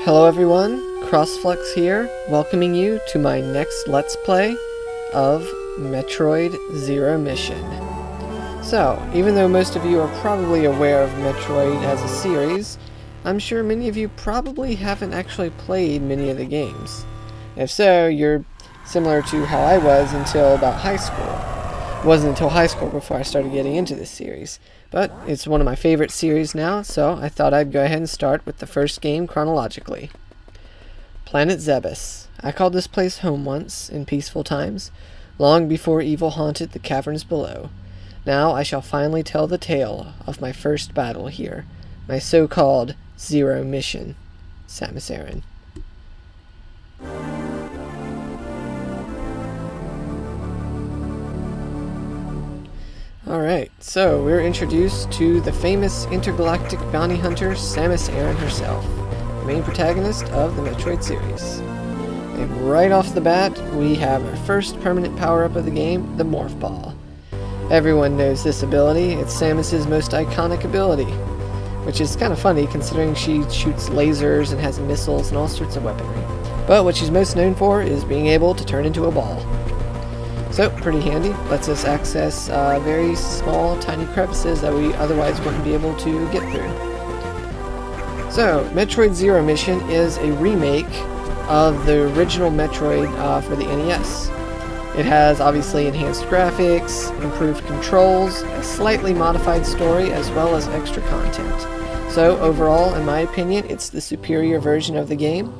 Hello everyone, CrossFlux here, welcoming you to my next Let's Play of Metroid Zero Mission. So, even though most of you are probably aware of Metroid as a series, I'm sure many of you probably haven't actually played many of the games. If so, you're similar to how I was until about high school. It wasn't until high school before I started getting into this series. But it's one of my favorite series now, so I thought I'd go ahead and start with the first game chronologically. Planet Zebes. I called this place home once, in peaceful times, long before evil haunted the caverns below. Now I shall finally tell the tale of my first battle here, my so-called Zero Mission. Samus Aran. Alright, so we're introduced to the famous intergalactic bounty hunter Samus Aran herself, the main protagonist of the Metroid series. And right off the bat, we have our first permanent power-up of the game, the Morph Ball. Everyone knows this ability, it's Samus's most iconic ability, which is kind of funny considering she shoots lasers and has missiles and all sorts of weaponry. But what she's most known for is being able to turn into a ball. So, pretty handy. Lets us access very small, tiny crevices that we otherwise wouldn't be able to get through. So, Metroid Zero Mission is a remake of the original Metroid for the NES. It has obviously enhanced graphics, improved controls, a slightly modified story, as well as extra content. So, overall, in my opinion, it's the superior version of the game.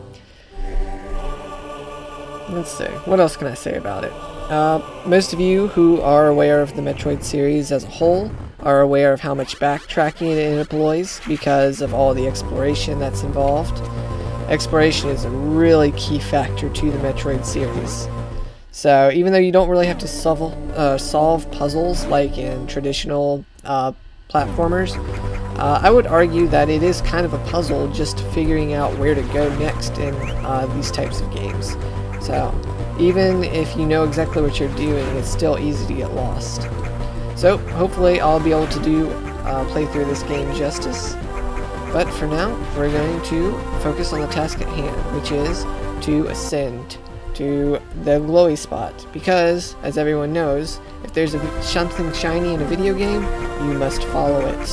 Let's see, what else can I say about it? Most of you who are aware of the Metroid series as a whole are aware of how much backtracking it employs because of all the exploration that's involved. Exploration is a really key factor to the Metroid series. So even though you don't really have to solve puzzles like in traditional platformers, I would argue that it is kind of a puzzle just figuring out where to go next in these types of games. So even if you know exactly what you're doing, it's still easy to get lost. So hopefully I'll be able to play through this game justice. But for now, we're going to focus on the task at hand, which is to ascend to the glowy spot. Because, as everyone knows, if there's something shiny in a video game, you must follow it.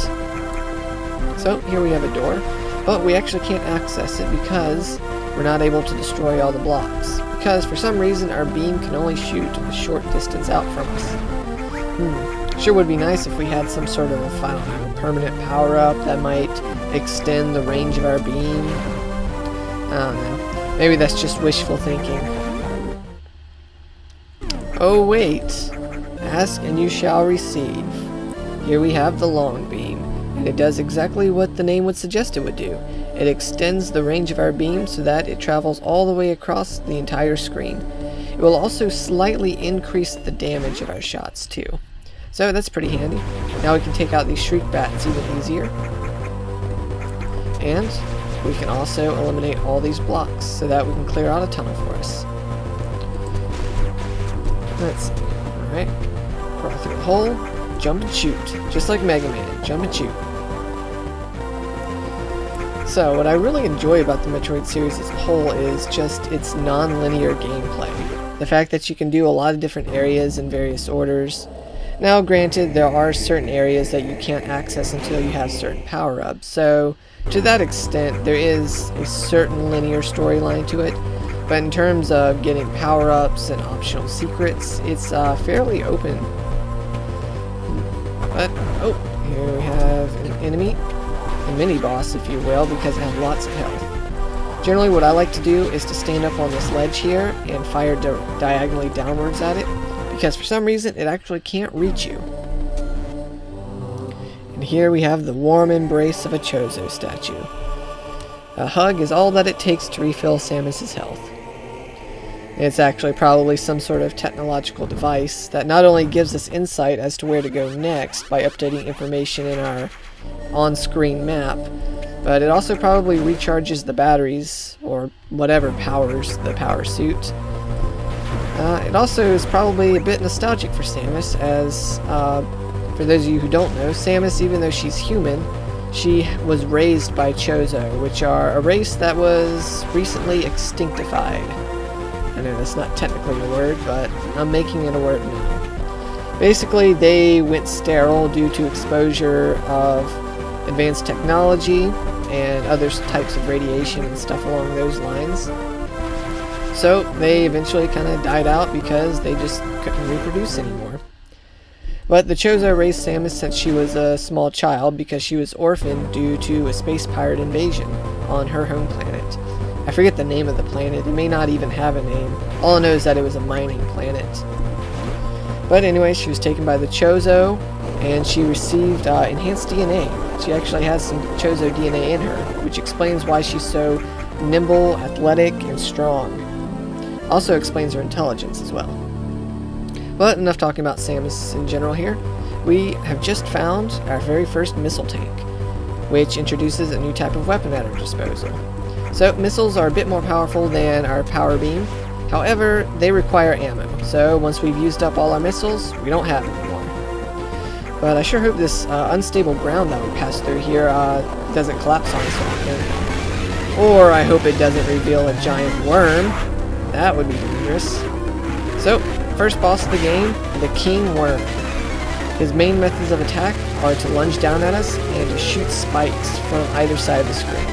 So here we have a door, but we actually can't access it because we're not able to destroy all the blocks. Because for some reason our beam can only shoot a short distance out from us. Sure would be nice if we had some sort of a permanent power-up that might extend the range of our beam. I don't know. Maybe that's just wishful thinking. Oh wait! Ask and you shall receive. Here we have the long beam, and it does exactly what the name would suggest it would do. It extends the range of our beam so that it travels all the way across the entire screen. It will also slightly increase the damage of our shots too. So that's pretty handy. Now we can take out these shriek bats even easier. And we can also eliminate all these blocks so that we can clear out a tunnel for us. Let's see. Alright. Crawl through the hole, jump and shoot. Just like Mega Man, jump and shoot. So, what I really enjoy about the Metroid series as a whole is just its non-linear gameplay. The fact that you can do a lot of different areas in various orders. Now, granted, there are certain areas that you can't access until you have certain power-ups, so to that extent, there is a certain linear storyline to it, but in terms of getting power-ups and optional secrets, it's fairly open. But, oh, here we have an enemy. A mini-boss, if you will, because it has lots of health. Generally, what I like to do is to stand up on this ledge here and fire diagonally downwards at it, because for some reason it actually can't reach you. And here we have the warm embrace of a Chozo statue. A hug is all that it takes to refill Samus's health. It's actually probably some sort of technological device that not only gives us insight as to where to go next by updating information in our on-screen map, but it also probably recharges the batteries or whatever powers the power suit. It also is probably a bit nostalgic for Samus, as for those of you who don't know, Samus, even though she's human, She was raised by Chozo, which are a race that was recently extinctified. I know that's not technically a word, but I'm making it a word now. Basically, they went sterile due to exposure of advanced technology and other types of radiation and stuff along those lines. So they eventually kind of died out because they just couldn't reproduce anymore. But the Chozo raised Samus since she was a small child because she was orphaned due to a space pirate invasion on her home planet. I forget the name of the planet, it may not even have a name. All I know is that it was a mining planet. But anyway, she was taken by the Chozo, and she received enhanced DNA. She actually has some Chozo DNA in her, which explains why she's so nimble, athletic, and strong. Also explains her intelligence as well. But enough talking about Samus in general here. We have just found our very first missile tank, which introduces a new type of weapon at our disposal. So missiles are a bit more powerful than our power beam. However, they require ammo, so once we've used up all our missiles, we don't have any more. But I sure hope this unstable ground that we pass through here doesn't collapse on us or anything. Or I hope it doesn't reveal a giant worm. That would be dangerous. So, first boss of the game, the King Worm. His main methods of attack are to lunge down at us and to shoot spikes from either side of the screen.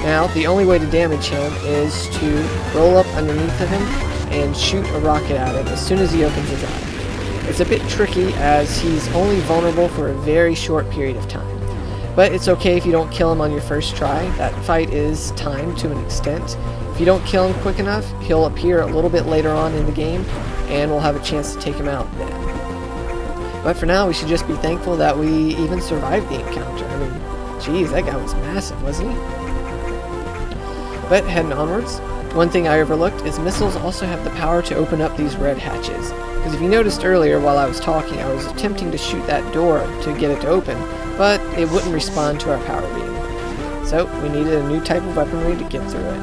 Now, the only way to damage him is to roll up underneath of him and shoot a rocket at him as soon as he opens his eye. It's a bit tricky as he's only vulnerable for a very short period of time. But it's okay if you don't kill him on your first try. That fight is timed to an extent. If you don't kill him quick enough, he'll appear a little bit later on in the game, and we'll have a chance to take him out then. But for now, we should just be thankful that we even survived the encounter. I mean, geez, that guy was massive, wasn't he? But heading onwards, one thing I overlooked is missiles also have the power to open up these red hatches. Because if you noticed earlier while I was talking, I was attempting to shoot that door to get it to open, but it wouldn't respond to our power beam. So we needed a new type of weaponry to get through it.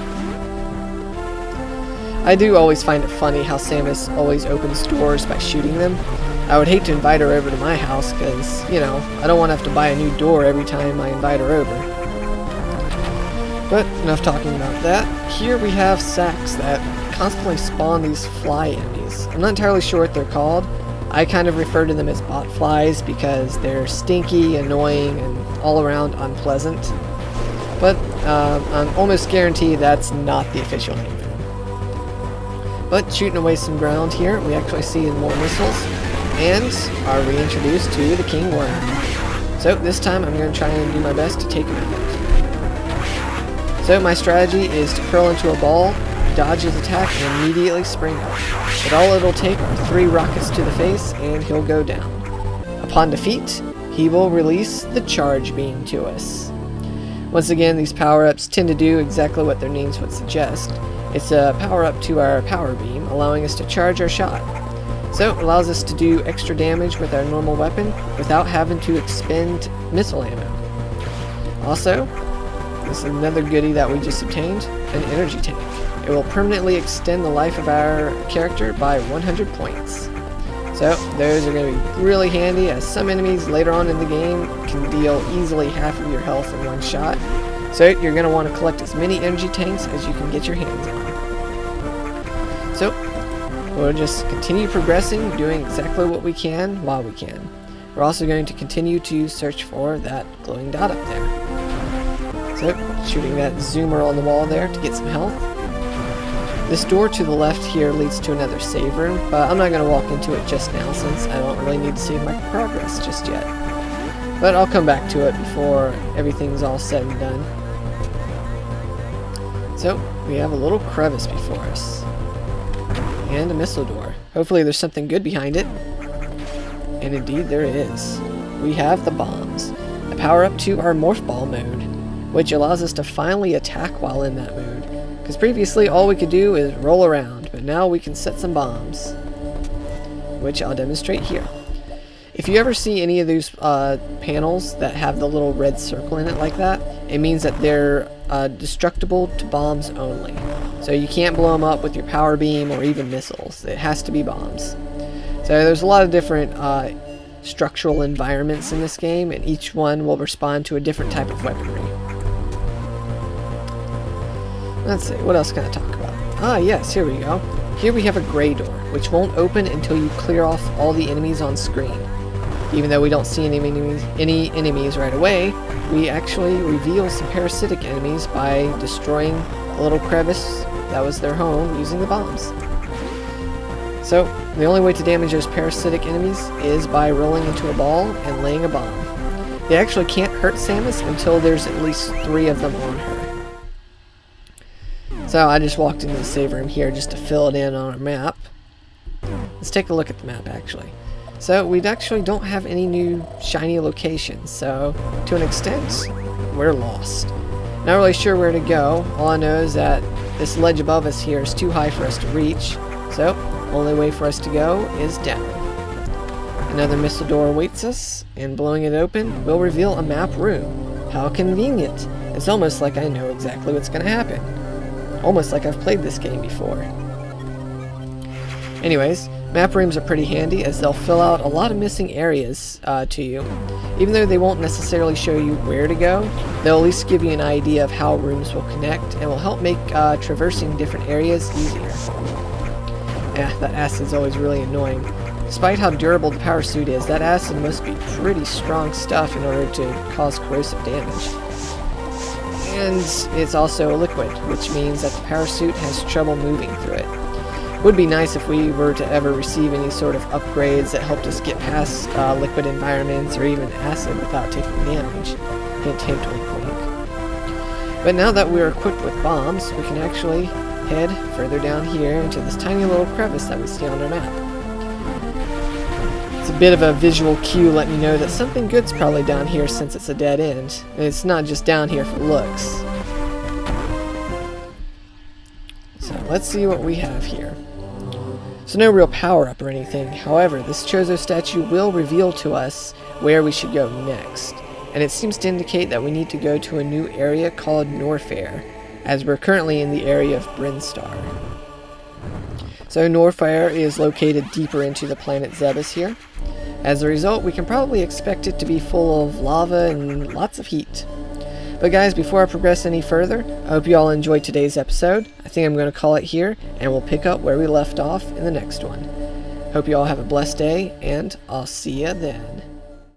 I do always find it funny how Samus always opens doors by shooting them. I would hate to invite her over to my house because, you know, I don't want to have to buy a new door every time I invite her over. But enough talking about that. Here we have sacks that constantly spawn these fly enemies. I'm not entirely sure what they're called. I kind of refer to them as bot flies because they're stinky, annoying, and all around unpleasant. But I'm almost guaranteed that's not the official name. But shooting away some ground here, we actually see more missiles, and are reintroduced to the King Worm. So this time I'm going to try and do my best to take him out. So my strategy is to curl into a ball, dodge his attack, and immediately spring up. But all it'll take are 3 rockets to the face, and he'll go down. Upon defeat, he will release the charge beam to us. Once again, these power-ups tend to do exactly what their names would suggest. It's a power-up to our power beam, allowing us to charge our shot. So it allows us to do extra damage with our normal weapon without having to expend missile ammo. Also, this is another goodie that we just obtained, an energy tank. It will permanently extend the life of our character by 100 points. So those are going to be really handy, as some enemies later on in the game can deal easily half of your health in one shot. So you're going to want to collect as many energy tanks as you can get your hands on. So we'll just continue progressing, doing exactly what we can while we can. We're also going to continue to search for that glowing dot up there. So shooting that zoomer on the wall there to get some health. This door to the left here leads to another save room, but I'm not going to walk into it just now since I don't really need to save my progress just yet. But I'll come back to it before everything's all said and done. So, we have a little crevice before us. And a missile door. Hopefully there's something good behind it. And indeed there is. We have the bombs. A power up to our morph ball mode, which allows us to finally attack while in that mode. Because previously all we could do is roll around, but now we can set some bombs, which I'll demonstrate here. If you ever see any of those panels that have the little red circle in it like that, it means that they're destructible to bombs only. So you can't blow them up with your power beam or even missiles. It has to be bombs. So there's a lot of different structural environments in this game, and each one will respond to a different type of weaponry. Let's see, what else can I talk about? Ah, yes, here we go. Here we have a gray door, which won't open until you clear off all the enemies on screen. Even though we don't see any enemies right away, we actually reveal some parasitic enemies by destroying a little crevice that was their home using the bombs. So, the only way to damage those parasitic enemies is by rolling into a ball and laying a bomb. They actually can't hurt Samus until there's at least 3 of them on her. So I just walked into the save room here just to fill it in on our map. Let's take a look at the map actually. So we actually don't have any new shiny locations, so to an extent, we're lost. Not really sure where to go. All I know is that this ledge above us here is too high for us to reach, so only way for us to go is down. Another missile door awaits us, and blowing it open will reveal a map room. How convenient! It's almost like I know exactly what's going to happen. Almost like I've played this game before. Anyways, map rooms are pretty handy as they'll fill out a lot of missing areas to you. Even though they won't necessarily show you where to go, they'll at least give you an idea of how rooms will connect and will help make traversing different areas easier. That acid's always really annoying. Despite how durable the power suit is, that acid must be pretty strong stuff in order to cause corrosive damage. And it's also a liquid, which means that the power suit has trouble moving through it. Would be nice if we were to ever receive any sort of upgrades that helped us get past liquid environments or even acid without taking damage. Hint, hint, wink, wink. But now that we're equipped with bombs, we can actually head further down here into this tiny little crevice that we see on our map. It's a bit of a visual cue letting me know that something good's probably down here since it's a dead end. And it's not just down here for looks. So let's see what we have here. So no real power-up or anything. However, this Chozo statue will reveal to us where we should go next. And it seems to indicate that we need to go to a new area called Norfair, as we're currently in the area of Brinstar. So Norfair is located deeper into the planet Zebes here. As a result, we can probably expect it to be full of lava and lots of heat. But guys, before I progress any further, I hope you all enjoyed today's episode. I think I'm going to call it here, and we'll pick up where we left off in the next one. Hope you all have a blessed day, and I'll see ya then.